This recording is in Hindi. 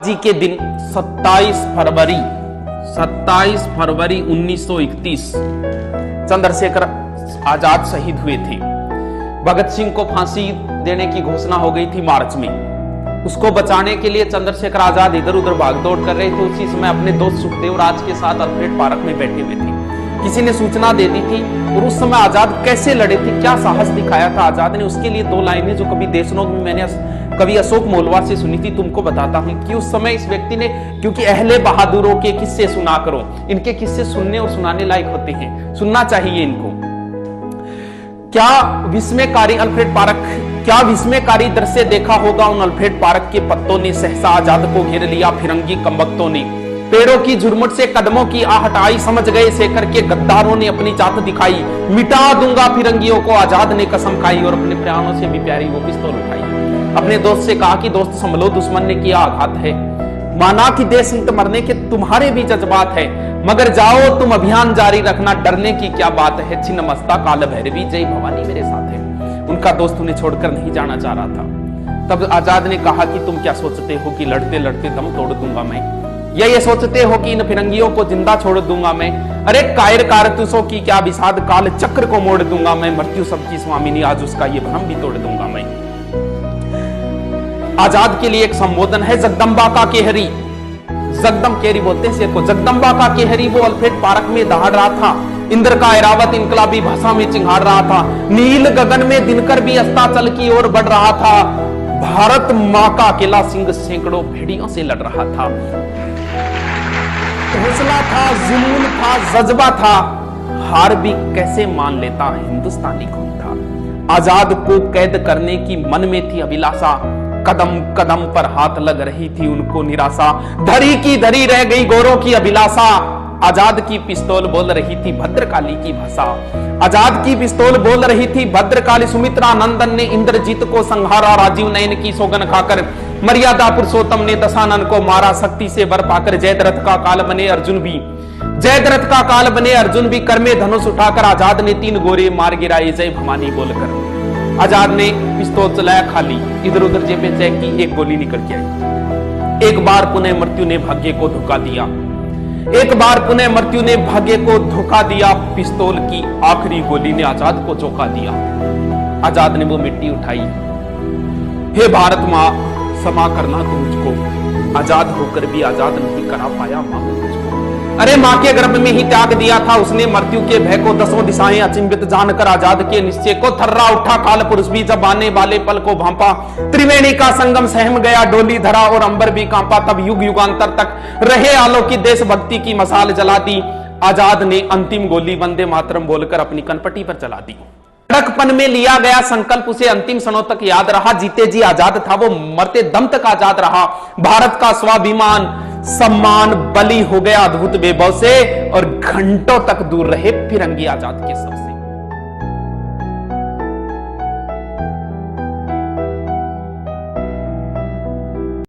जी के दिन 27 फरवरी 1931 चंद्रशेखर आजाद शहीद हुए थे। भगत सिंह को फांसी देने की घोषणा हो गई थी मार्च में। उसको बचाने के लिए चंद्रशेखर आजाद इधर उधर भागदौड़ कर रहे थे। उसी समय अपने दोस्त सुखदेव राज के साथ अल्फ्रेड पार्क में बैठे हुए थे। किसी ने सूचना दे दी थी और उस समय आजाद कैसे लड़े थे, क्या साहस दिखाया था आजाद ने, उसके लिए दो लाइनें जो कभी देशनोक में मैंने कवि अशोक मोलवार से सुनी थी, तुमको बताता हूं कि उस समय इस व्यक्ति ने, क्योंकि अहले बहादुरों के किस्से सुना करो, इनके किस्से सुनने और सुनाने लायक होते हैं, सुनना चाहिए इनको। क्या विस्मयकारी अल्फ्रेड पार्क, क्या विस्मयकारी दृश्य देखा होगा उन अल्फ्रेड पार्क के पत्तों ने सहसा आजाद को घेर लिया। फिरंगी कमबख्तों ने पेड़ों की झुरमुट से कदमों की आहट आई, समझ गए शेखर के गद्दारों ने अपनी जात दिखाई। मिटा दूंगा फिरंगियों को आजाद ने कसम खाई और अपने प्राणों से भी प्यारी वो पिस्तौल उठाई। अपने दोस्त से कहा कि दोस्त संभलो, दुश्मन ने किया आघात है। माना कि देश हित मरने के तुम्हारे भी जज्बात है, मगर जाओ तुम अभियान जारी रखना, डरने की क्या बात है। छिन्न मस्ता काल भैरवी जय भवानी मेरे साथ है। उनका दोस्त उन्हें छोड़कर नहीं जाना चाह रहा था। तब आजाद ने कहा कि तुम क्या सोचते हो कि लड़ते लड़ते दम तोड़ दूंगा मैं, या ये सोचते हो कि इन फिरंगियों को जिंदा छोड़ दूंगा मैं। अरे कायर कारतूसों की क्या विषाद, काल चक्र को मोड़ दूंगा मैं। मृत्यु सबकी स्वामिनी, आज उसका ये भ्रम भी तोड़ दूंगा मैं। आजाद के लिए एक संबोधन है, जगदम्बा का केहरी, जगदम केहरी बोलते हैं को, जगदम्बा का केहरी वो अल्फ्रेड पार्क में दहाड़ रहा था। इंद्र का ऐरावत इनकलाबी भाषा में चिंगाड़ रहा था। नील गगन में दिनकर भी अस्ताचल की ओर बढ़ रहा था। भारत मां का अकेला सिंह सैकड़ों भेड़ियों से लड़ रहा था। हौसला था, जुनून था, जज्बा था, हार भी कैसे मान लेता हिंदुस्तानी कौन था। आजाद को कैद करने की मन में थी अभिलाषा, कदम कदम पर हाथ लग रही थी उनको निराशा। धरी की धरी रह गई गौरों की अभिलाषा। आजाद की पिस्तौल बोल रही थी भद्रकाली की भाषा। आजाद की पिस्तौल बोल रही थी भद्रकाली। सुमित्रा नंदन ने इंद्रजीत को संहारा, राजीव नयन की सौगन खाकर। मर्यादा पुरुषोत्तम ने दशानन को मारा, शक्ति से वर पाकर। जयद्रथ का काल बने अर्जुन भी, जयद्रथ का काल बने अर्जुन भी। कर में धनुष उठाकर आजाद ने 3 गोरे मार गिराए जय भवानी बोलकर। आजाद ने पिस्तौल चलाया खाली, इधर उधर जेबें चेक की, एक गोली निकल के आई। एक बार पुनः मृत्यु ने भाग्य को धोखा दिया, एक बार पुनः मृत्यु ने भाग्य को धोखा दिया। पिस्तौल की आखिरी गोली ने आजाद को चौंका दिया। आजाद ने वो मिट्टी उठाई, हे भारत मां क्षमा करना तुम मुझको, आजाद होकर भी आजाद नहीं करा पाया मां मुझको। अरे मां के गर्भ में ही त्याग दिया था उसने मृत्यु के भय को, 10 दिशाएं अचिंभित जानकर आजाद के निश्चय को। थर्रा उठा काल पुरुष भी जब आने वाले पल को भांपा। त्रिवेणी का संगम सहम गया, डोली धरा और अंबर भी कांपा। तब युग युगांतर तक रहे आलोकित देशभक्ति की मसाल जला दी। आजाद ने अंतिम गोली वंदे मातरम बोलकर अपनी कनपटी पर चला दी। लड़कपन में लिया गया संकल्प उसे अंतिम क्षणों तक याद रहा। जीते जी आजाद था वो, मरते दम तक आजाद रहा। भारत का स्वाभिमान सम्मान बलि हो गया अद्भुत वैभव से, और घंटों तक दूर रहे फिरंगी आजाद के सबसे।